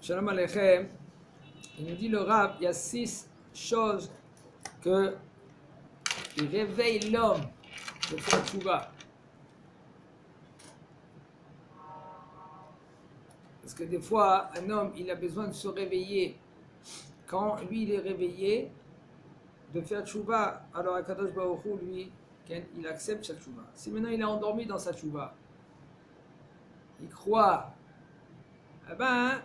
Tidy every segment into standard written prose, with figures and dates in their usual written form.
Shalom Aleichem, il nous dit le Rav, il y a 6 choses qui réveillent l'homme de faire tchouva. Parce que des fois, un homme, il a besoin de se réveiller. Quand lui, il est réveillé, de faire tchouva, alors Akadosh Baruch Hu, lui, il accepte sa tchouva. Si maintenant il est endormi dans sa tchouva, il croit, eh ben,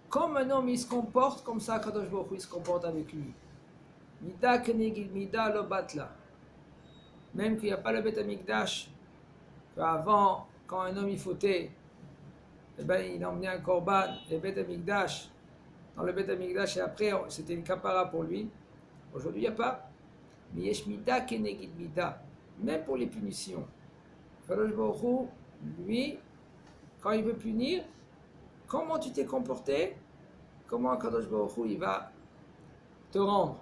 comme un homme il se comporte, comme ça Akadosh Baruch Hu il se comporte avec lui. Mida kenegid mida lo batla. Même qu'il n'y a pas le Beth Amikdash, qu'avant, quand un homme il fautait, eh ben, il emmenait un korban, et Beth Amikdash, dans le Beth Amikdash, et après c'était une kapara pour lui. Aujourd'hui il n'y a pas. Mais yesh mida kenegid mida, même pour les punitions. Akadosh Baruch Hu, lui, quand il veut punir, comment tu t'es comporté, comment Akadosh Baruch Hu il va te rendre.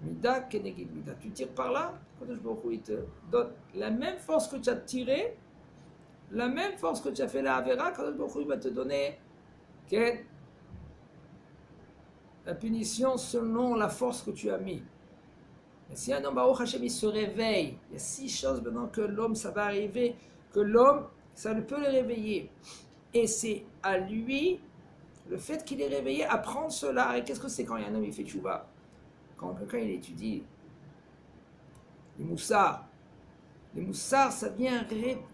Mida kenegid mida. Tu tires par là, Akadosh Baruch Hu il te donne la même force que tu as tiré, la même force que tu as fait la Avera, Akadosh Baruch Hu il va te donner la punition selon la force que tu as mis. Mais si un homme Baruch Hashem il se réveille, il y a 6 choses maintenant que l'homme ça va arriver, que l'homme ça ne peut le réveiller. Et c'est à lui, le fait qu'il est réveillé, à prendre cela. Et qu'est-ce que c'est quand il y a un homme il fait tchouva? Quand quelqu'un il étudie les moussards, ça vient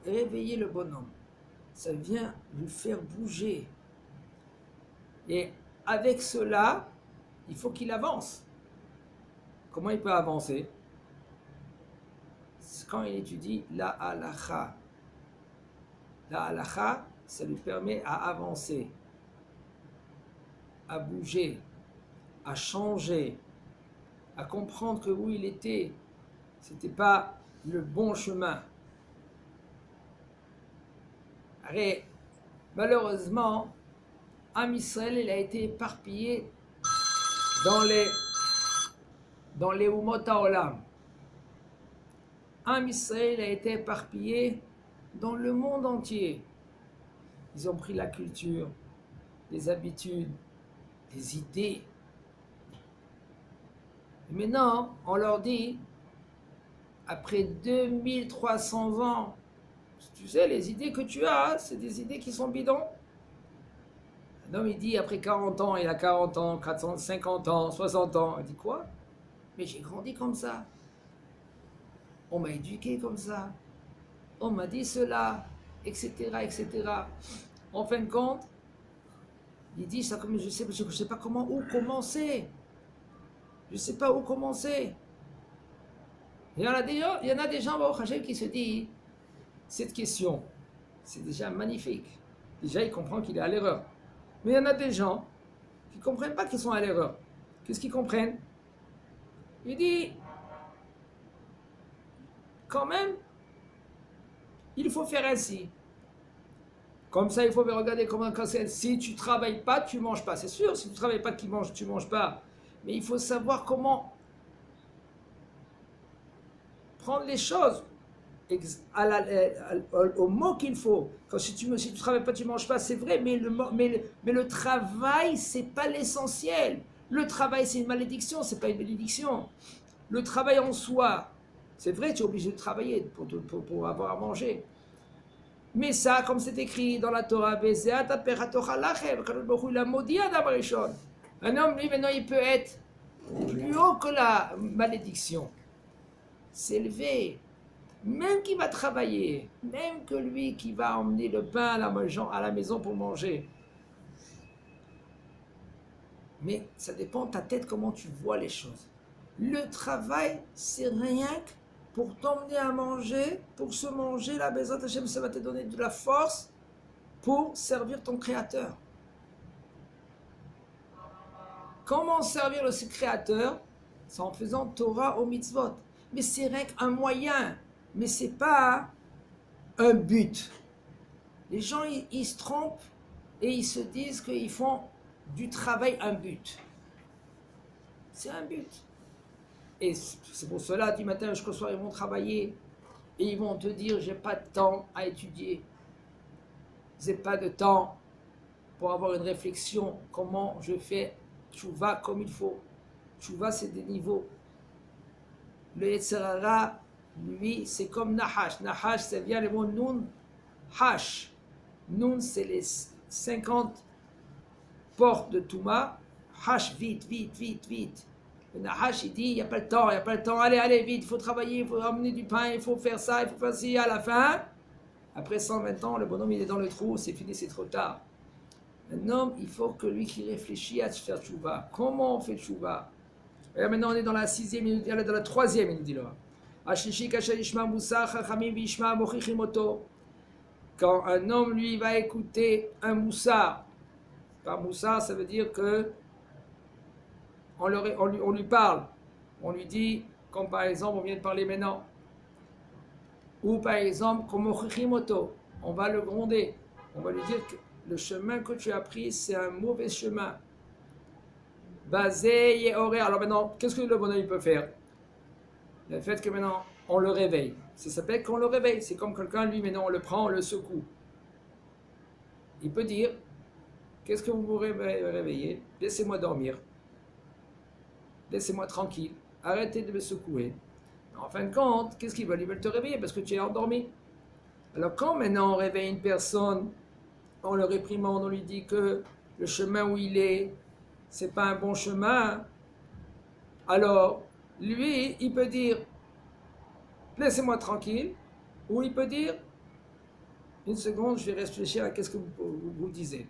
réveiller le bonhomme. Ça vient lui faire bouger. Et avec cela, il faut qu'il avance. Comment il peut avancer? C'est quand il étudie la halacha. La halacha, ça lui permet à avancer, à bouger, à changer, à comprendre que où il était, c'était pas le bon chemin. Arrête, malheureusement, Am Israël, il a été éparpillé dans les Umot HaOlam. Am Israël a été éparpillé dans le monde entier. Ils ont pris la culture, les habitudes, les idées. Et maintenant, on leur dit, après 2300 ans, tu sais, les idées que tu as, c'est des idées qui sont bidons. Un homme, il dit, après 40 ans, il a 40 ans, 50 ans, 60 ans. Il dit quoi? Mais j'ai grandi comme ça. On m'a éduqué comme ça. On m'a dit cela, etc., etc. En fin de compte, il dit ça comme je sais pas comment, où commencer. Je ne sais pas où commencer. Il y en a des gens, Baruch Hashem, qui se disent, cette question, c'est déjà magnifique. Déjà, il comprend qu'il est à l'erreur. Mais il y en a des gens qui ne comprennent pas qu'ils sont à l'erreur. Qu'est-ce qu'ils comprennent? Il dit, quand même, il faut faire ainsi. Comme ça, il faut regarder comment c'est. Si tu ne travailles pas, tu ne manges pas. C'est sûr, si tu ne travailles pas, tu ne manges pas. Mais il faut savoir comment prendre les choses au mot qu'il faut. Quand si tu ne travailles pas, tu ne manges pas, c'est vrai, mais le travail, ce n'est pas l'essentiel. Le travail, c'est une malédiction, ce n'est pas une bénédiction. Le travail en soi, c'est vrai, tu es obligé de travailler pour avoir à manger. Mais ça, comme c'est écrit dans la Torah, il a maudit Adam Rishon. Un homme, lui, maintenant, il peut être plus haut que la malédiction. S'élever. Même qui va travailler, même que lui qui va emmener le pain à la maison pour manger. Mais ça dépend de ta tête, comment tu vois les choses. Le travail, c'est rien que pour t'emmener à manger, pour se manger, la Bezrat Hashem, ça va te donner de la force pour servir ton Créateur. Comment servir le Créateur? C'est en faisant Torah au mitzvot. Mais c'est rien qu'un moyen, mais ce n'est pas un but. Les gens, ils se trompent et ils se disent qu'ils font du travail un but. C'est un but. Et c'est pour cela, du matin jusqu'au soir, ils vont travailler et ils vont te dire, j'ai pas de temps à étudier. J'ai pas de temps pour avoir une réflexion, comment je fais tchouva comme il faut. Tchouva, c'est des niveaux. Le Yetzer Hara, lui, c'est comme Nahash. Nahash, ça vient le mot Nun, Hash. Nun, c'est les 50 portes de Touma. Hash, vite, vite, vite, vite. Le Nahash, il dit, il n'y a pas le temps, il n'y a pas le temps. Allez, allez, vite, il faut travailler, il faut ramener du pain, il faut faire ça, il faut faire ci. À la fin, après 120 ans, le bonhomme, il est dans le trou, c'est fini, c'est trop tard. Un homme, il faut que lui qui réfléchit à faire tchouva. Comment on fait tchouva? Et là, maintenant, on est dans la 6e minute, dans la 3e, il nous dit là. Quand un homme, lui, va écouter un moussard, par moussard, ça veut dire que on lui parle, on lui dit, comme par exemple, on vient de parler maintenant, ou par exemple, comme on va le gronder, on va lui dire que le chemin que tu as pris, c'est un mauvais chemin. Basé et horaire. Alors maintenant, qu'est-ce que le bonhomme peut faire? Le fait que maintenant, on le réveille. Ça s'appelle qu'on le réveille. C'est comme quelqu'un, lui, maintenant, on le prend, on le secoue. Il peut dire, qu'est-ce que vous vous réveillez? Laissez-moi dormir. Laissez-moi tranquille. Arrêtez de me secouer. En fin de compte, qu'est-ce qu'ils veulent? Ils veulent te réveiller parce que tu es endormi. Alors quand maintenant on réveille une personne, on le réprimande, on lui dit que le chemin où il est, c'est pas un bon chemin, alors lui, il peut dire, laissez-moi tranquille, ou il peut dire, une seconde, je vais réfléchir à qu'est-ce que vous disiez.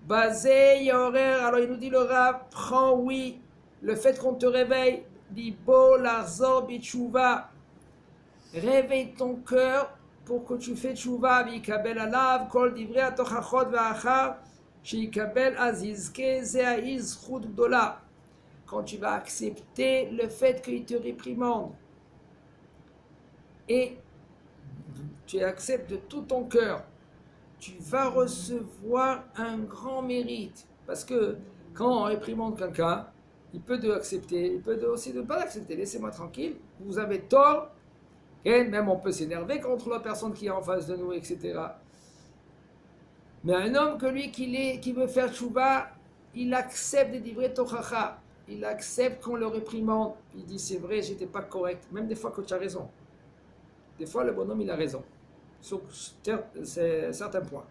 Basé, horaire, alors il nous dit le Rav, prends oui, le fait qu'on te réveille, Libo, Larzor, Bichouva, réveille ton cœur pour que tu fais tchouva, Vikabel alav, Kol divrei atochachot ve'achar, Shikabel azizke ze'aiz chud gdola. Quand tu vas accepter le fait qu'il te réprimande et tu acceptes de tout ton cœur, tu vas recevoir un grand mérite. Parce que quand on réprimande quelqu'un, il peut de accepter, il peut aussi de ne pas l'accepter. Laissez-moi tranquille, vous avez tort. Et même on peut s'énerver contre la personne qui est en face de nous, etc. Mais un homme que lui qui veut faire tchouva, il accepte des divrei tochacha. Il accepte qu'on le réprimande. Il dit c'est vrai, j'étais pas correct. Même des fois que tu as raison. Des fois le bonhomme il a raison. Sur certains points.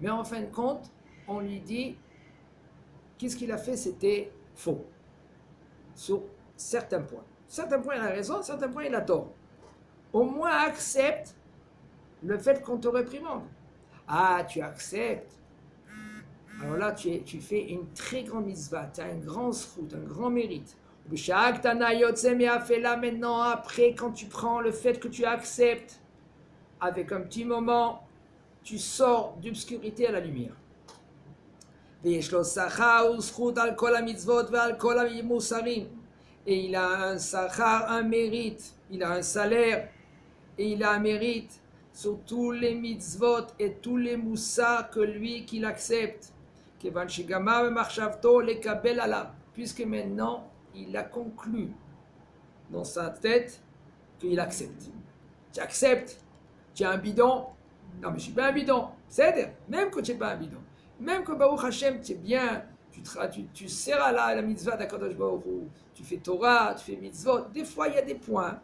Mais en fin de compte, on lui dit qu'est-ce qu'il a fait, c'était faux. Sur certains points. Certains points il a raison, certains points il a tort. Au moins accepte le fait qu'on te réprimande. Ah, tu acceptes. Alors là, tu fais une très grande mitzvah, tu as un grand srout, un grand mérite. Là maintenant, après, quand tu prends le fait que tu acceptes, avec un petit moment, tu sors d'obscurité à la lumière. Et il a un sachar, un mérite, il a un salaire, et il a un mérite sur tous les mitzvot et tous les moussars que lui qu'il accepte. Puisque maintenant il a conclu dans sa tête qu'il accepte. Tu acceptes, tu as un bidon. Non mais je suis pas un bidon. C'est-à-dire, même que tu n'es pas un bidon, même que Baruch Hashem tu es bien, tu sers à la mitzvah d'Akadosh Baruch Hu, tu fais Torah, tu fais mitzvot. Des fois il y a des points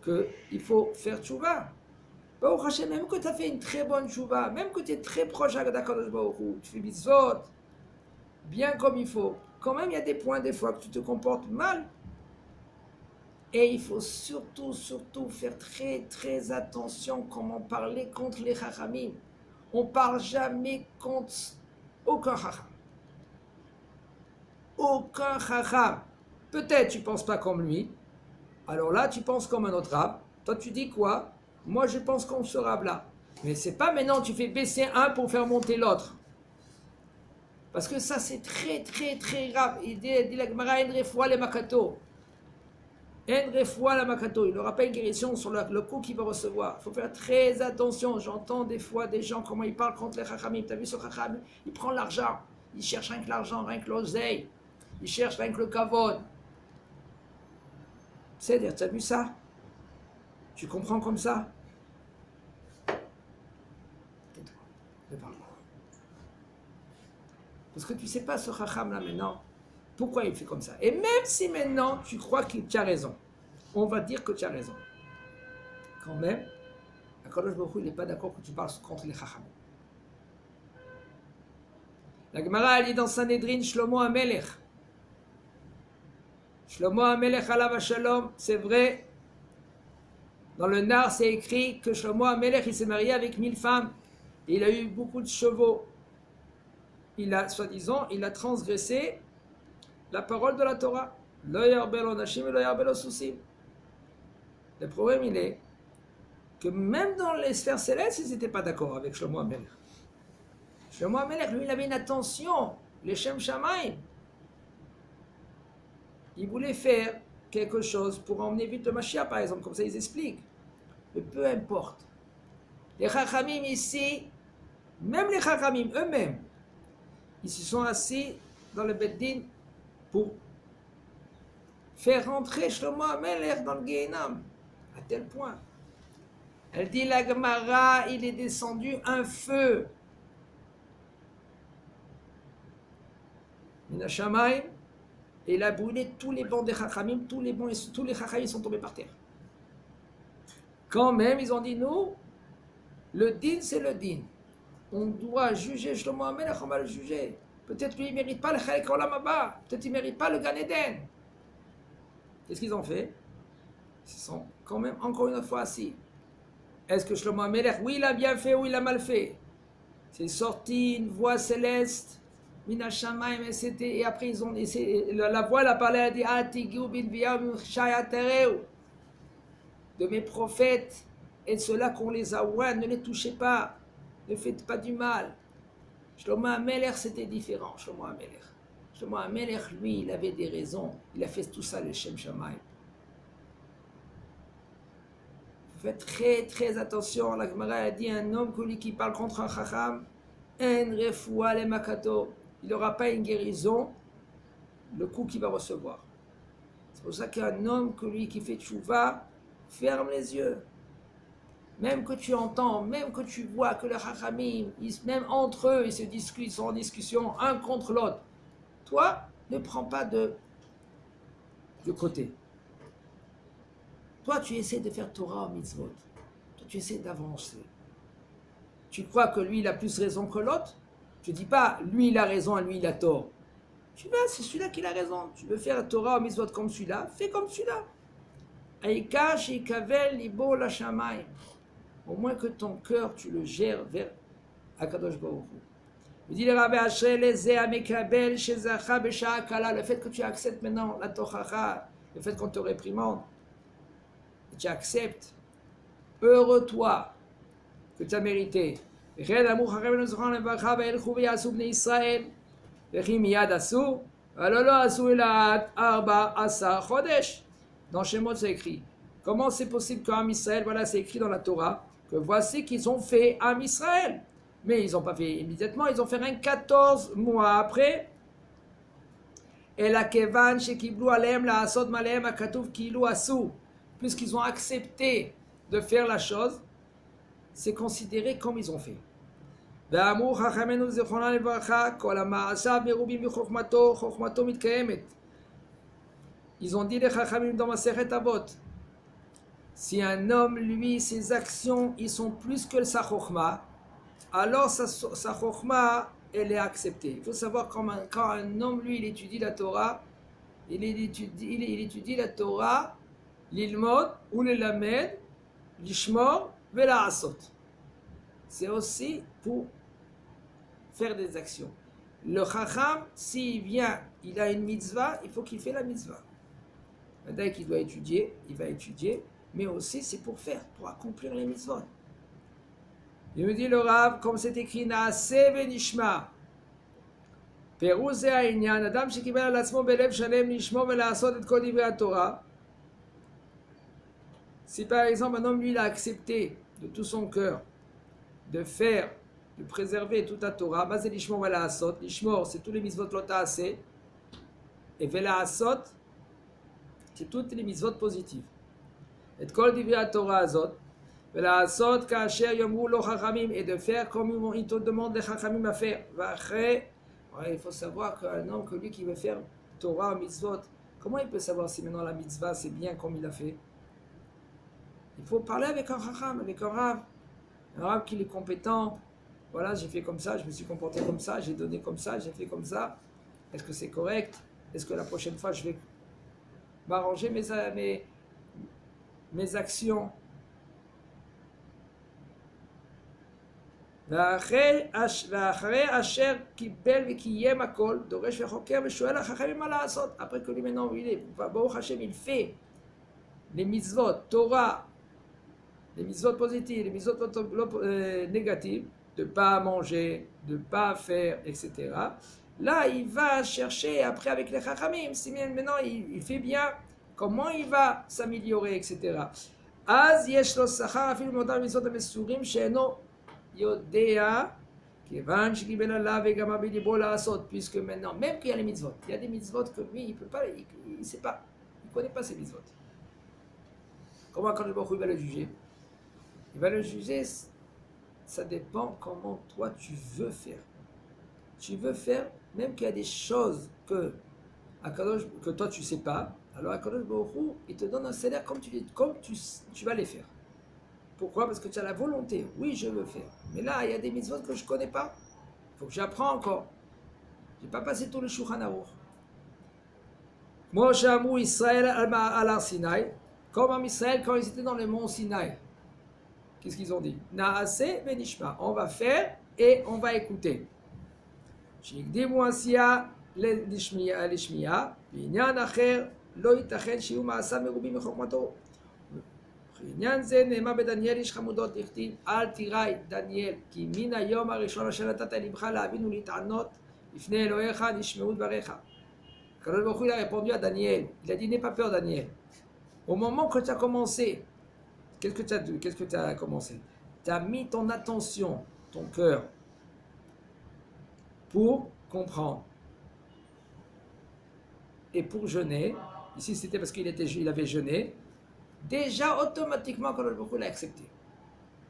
qu'il faut faire tchouva. Baruch Hashem, même que tu as fait une très bonne tchouva, même que tu es très proche d'Akadosh Baruch Hu, tu fais mitzvot, bien comme il faut, quand même il y a des points des fois que tu te comportes mal. Et il faut surtout faire très très attention comment parler contre les chachamim. On ne parle jamais contre aucun chacham. Aucun chacham. Peut-être tu ne penses pas comme lui, alors là tu penses comme un autre rab. Toi tu dis quoi? Moi je pense comme ce rab là. Mais c'est pas maintenant tu fais baisser un pour faire monter l'autre. Parce que ça c'est très très très grave. Il dit la Gemara en refoua le makato. En refoua le makato. Il n'aura pas une guérison sur le coup qu'il va recevoir. Il faut faire très attention. J'entends des fois des gens comment ils parlent contre les chachamim. Tu as vu ce chacham? Il prend l'argent. Il cherche rien que l'argent, rien que l'oseille. Il cherche rien que le kavod. C'est-à-dire, tu as vu ça? Tu comprends comme ça? Tais-toi. Ne parle pas. Parce que tu ne sais pas ce Chacham là maintenant, pourquoi il fait comme ça. Et même si maintenant tu crois que tu as raison, on va dire que tu as raison. Quand même, Akadosh Baruch Hu, il n'est pas d'accord que tu parles contre les Chacham. La Gemara dit dans Sanhedrin, Shlomo HaMelech. Shlomo HaMelech alav shalom, c'est vrai. Dans le Nar, c'est écrit que Shlomo HaMelech, il s'est marié avec 1000 femmes. Et il a eu beaucoup de chevaux. Il a, soi-disant, il a transgressé la parole de la Torah. Lo yarbel onashim et lo yarbel osusim. Le problème, il est que même dans les sphères célestes, ils n'étaient pas d'accord avec Shlomo HaMelech. Shlomo HaMelech, lui, il avait une attention, les Shem Shamaim. Il voulait faire quelque chose pour emmener vite le Mashiach, par exemple, comme ça ils expliquent. Mais peu importe. Les Chachamim ici, même les Chachamim eux-mêmes, ils se sont assis dans le Beddin pour faire rentrer Shlomo HaMelech dans le Gehinam. À tel point. Elle dit, la Gemara, il est descendu un feu. Minashamayim, et il a brûlé tous les bancs des Chachamim, tous les Chachamim sont tombés par terre. Quand même, ils ont dit, nous, le din, c'est le din. On doit juger Shlomo HaMelech, on va le juger. Peut-être lui, il ne mérite pas le Chalek Olam Haba, peut-être qu'il ne mérite pas le Gan Eden. Qu'est-ce qu'ils ont fait? Ils sont quand même encore une fois assis. Est-ce que Shlomo HaMelech, oui, il a bien fait ou il a mal fait? C'est sorti une voix céleste. Mina Shamayim, et après ils ont essayé, la voix elle a parlé, elle a dit de mes prophètes et de ceux-là qu'on les a oués, ne les touchez pas, ne faites pas du mal. Shlomo HaMelech c'était différent. Shlomo HaMelech, lui, il avait des raisons, il a fait tout ça le Shem Shamayim. Faites très très attention. La Gemara a dit un homme qui parle contre un Chacham, en refoua le makato. Il n'aura pas une guérison, le coup qu'il va recevoir. C'est pour ça qu'un homme qui fait tchouva, ferme les yeux. Même que tu entends, même que tu vois que les Chachamim, même entre eux, ils se discutent, ils sont en discussion, un contre l'autre. Toi, ne prends pas de côté. Toi, tu essaies de faire Torah au mitzvot. Toi, tu essaies d'avancer. Tu crois que lui, il a plus raison que l'autre? Je ne dis pas, lui, il a raison et lui, il a tort. Tu vas, c'est celui-là qui a raison. Tu veux faire Torah au mitzvot comme celui-là, fais comme celui-là. Aïka, sheikavel, libo, la shamayim. Au moins que ton cœur, tu le gères vers Akadosh Baruch Hu. Il dit le Rabbi Ashrei lezeh amekabel shezacha b'sha'a kala. Le fait que tu acceptes maintenant la tochacha, le fait qu'on te réprimande, et tu acceptes, heureux toi que tu as mérité. Dans Shemot c'est écrit. Comment c'est possible qu'Am Israël, voilà c'est écrit dans la Torah, que voici qu'ils ont fait Am Israël. Mais ils n'ont pas fait immédiatement, ils ont fait un 14 mois après. Et la kevan shekiblu alem la asod malem akatuv kilu asu. Puisqu'ils ont accepté de faire la chose, c'est considéré comme ils ont fait. Ils ont dit les Chachamim dans Masechet Avot, si un homme, lui, ses actions, ils sont plus que sa chokhma, alors sa chokhma, elle est acceptée. Il faut savoir quand un homme, lui, il étudie la Torah, il étudie la Torah, l'ilmod ou le lamed, l'ishmor, vela asot. C'est aussi pour faire des actions. Le chacham, s'il vient, il a une mitzvah, il faut qu'il fasse la mitzvah. Dès qu'il doit étudier, il va étudier, mais aussi c'est pour faire, pour accomplir les mitzvot. Il me dit le Rav, comme c'est écrit, Naase venishma. Peruz ze ha'inyan, adam shekibel al atzmo belev shalem lishmo ve'la'asot et kol divrei haTorah. Si par exemple un homme, lui, il a accepté de tout son cœur de préserver toute la Torah, Mazé l'ishmor ve'la'asot. L'ishmor, c'est tous les mitzvot lo ta'aseh. Et ve'la'asot, c'est toutes les mitzvot positives. Et kol divrei haTorah azot. Ve'la'asot ka'asher yomru lo chachamim. Et de faire comme ils te demandent les chachamim à faire. Va'achrei Ouais, il faut savoir qu'un homme, que lui qui veut faire Torah, mitzvot, comment il peut savoir si maintenant la mitzvah c'est bien comme il a fait? Il faut parler avec un racham, avec un rab qui est compétent. Voilà, j'ai fait comme ça, je me suis comporté comme ça, j'ai donné comme ça, j'ai fait comme ça. Est-ce que c'est correct? Est-ce que la prochaine fois je vais m'arranger mes actions? ואחרי אשר קיבל וקיים הכל, דורש וחוקר ושואל החכמים מה לעשות. Après que lui maintenant, ברוך השם, il fait les mitzvot, Torah, les mitzvot positives, les mitzvot négatives, de ne pas manger, de ne pas faire, etc. Là, il va chercher après avec les chachamim, si maintenant il fait bien, comment il va s'améliorer, etc. אז יש לו שכר אפילו מאותם המצוות המסורים שאינו יודע, כיוון שקיבל עליו וגמר בליבו לעשות, puisque maintenant, même qu'il y a les mitzvot, il y a des mitzvot que lui, il peut pas, il ne sait pas, il ne connaît pas ces mitzvot. Comment quand le Baruch il va le juger? Il va le juger, ça dépend comment toi tu veux faire. Tu veux faire, même qu'il y a des choses que toi tu ne sais pas, alors Akadosh Baruch Hu, il te donne un salaire comme tu vas les faire. Pourquoi? Parce que tu as la volonté. Oui, je veux faire. Mais là, il y a des mitzvot que je ne connais pas. Il faut que j'apprends encore. Je n'ai pas passé tout le Shulchan Aruch. Moshe Amou Israël al Sinaï, comme en Israël quand ils étaient dans le mont Sinaï. Qu'est-ce qu'ils ont dit? Naase venishma. On va faire et on va écouter. Shigdimu asiya lishmiya, binyan acher lo yitachen shiu ma'asa merubim mechokmato. בעניין זה נאמר בדניאל איש חמודות דכתיב אל תיראי דניאל כי מן היום הראשון אשר נתת לבך להבין ולהתענות לפני אלוהיך נשמעו דבריך. הקדוש ברוך הוא a répondu à Daniel, il a dit n'aie pas peur Daniel. Au moment que tu as commencé, qu'est-ce que tu as commencé? Tu as mis ton attention, ton cœur pour comprendre et pour jeûner. Ici c'était parce qu'il avait jeûné. Déjà automatiquement quand le Baruch l'a accepté.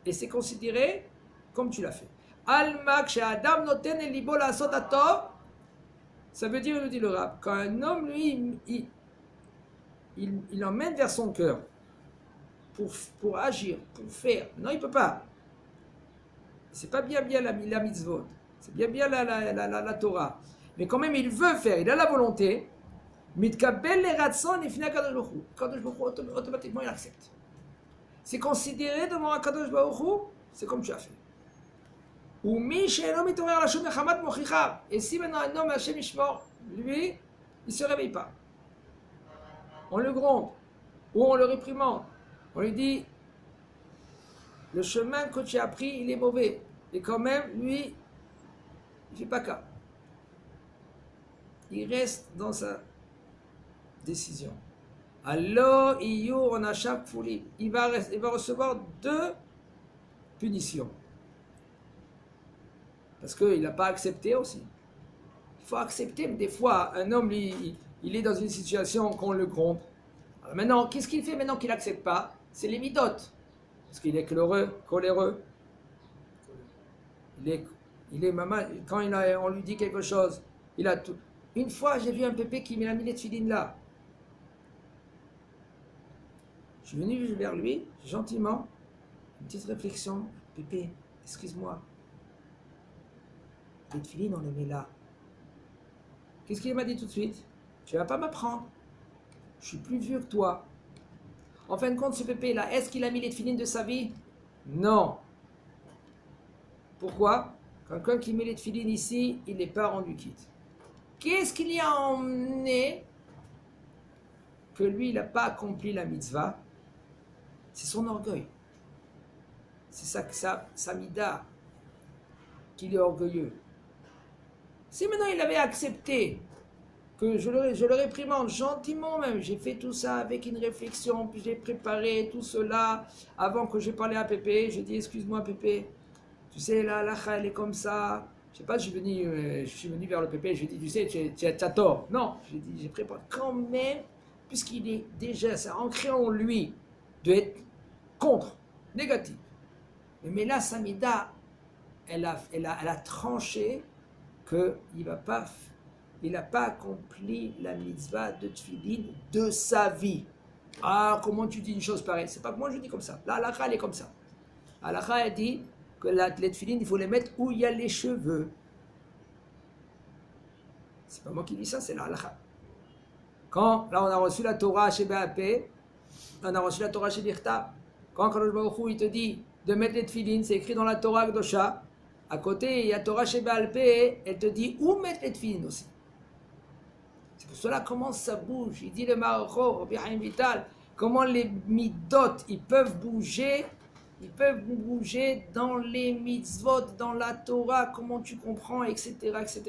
Et c'est considéré comme tu l'as fait. Almak she'adam noten el libo la'asot hatov, ça veut dire, nous dit le Rab, quand un homme, lui, il emmène vers son cœur pour agir, pour faire. Non, il ne peut pas. C'est pas bien la mitzvot. C'est bien la Torah. Mais quand même, il veut faire, il a la volonté. Mitkabel le ratson ifnei Akadosh Baruch Hu. Akadosh Baruch Hu, automatiquement, il accepte. C'est considéré devant Akadosh Baruch Hu, c'est comme tu as fait. Ou mi she'eno mitorer lashon mechamat mochichav. Et si maintenant un homme Hashem Yishmor, lui, il ne se réveille pas. On le gronde, ou on le réprimande. On lui dit, le chemin que tu as pris, il est mauvais. Et quand même, lui, il ne fait pas cas. Il reste dans sa décision. Alors, il va recevoir 2 punitions. Parce qu'il n'a pas accepté aussi. Il faut accepter, mais des fois, un homme, il est dans une situation qu'on le gronde. Alors maintenant, qu'est-ce qu'il fait maintenant qu'il n'accepte pas? C'est les midotes. Parce qu'il est coléreux. Il est maman, quand on lui dit quelque chose, il a tout. Une fois, j'ai vu un pépé qui m'a mis les tefilines là. Je suis venu vers lui, gentiment, une petite réflexion. Pépé, excuse-moi. Les tefilines, on les met là. Qu'est-ce qu'il m'a dit tout de suite? Tu ne vas pas m'apprendre. Je suis plus vieux que toi. En fin de compte, ce pépé là, est-ce qu'il a mis les tefilines de sa vie? Non. Pourquoi? Quelqu'un qui met les tefilines ici, il n'est pas rendu quitte. Qu'est-ce qu'il y a emmené que lui, il n'a pas accompli la mitzvah? C'est son orgueil. C'est sa mida, qu'il est orgueilleux. Si maintenant il avait accepté que je le réprimande gentiment même, j'ai fait tout ça avec une réflexion, puis j'ai préparé tout cela avant que j'ai parlé à Pépé, j'ai dit excuse-moi Pépé, tu sais la halakha elle est comme ça, je sais pas, je suis venu vers le Pépé, j'ai dit tu sais tu as tort, non, j'ai préparé quand même, puisqu'il est déjà, c'est ancré en lui d'être contre, négatif. Mais là Samida, elle a tranché qu'il va pas, il n'a pas accompli la mitzvah de tefillin de sa vie. Ah, comment tu dis une chose pareille? C'est pas que moi je dis comme ça. La halakha, elle est comme ça. La halakha, elle dit que les tefillin, il faut les mettre où il y a les cheveux. C'est pas moi qui dis ça, c'est la halakha. Quand, là, on a reçu la Torah chez BAP, on a reçu la Torah chez Birta. Quand Kadosh Baruch Hu, il te dit de mettre les tefillin, c'est écrit dans la Torah Gdosha. À côté, il y a Torah chez BAP, elle te dit où mettre les tefillin aussi. C'est pour cela comment ça bouge. Il dit le Marocho, Rabbi Chaim Vital, comment les midot, ils peuvent bouger dans les mitzvot, dans la Torah, comment tu comprends, etc., etc.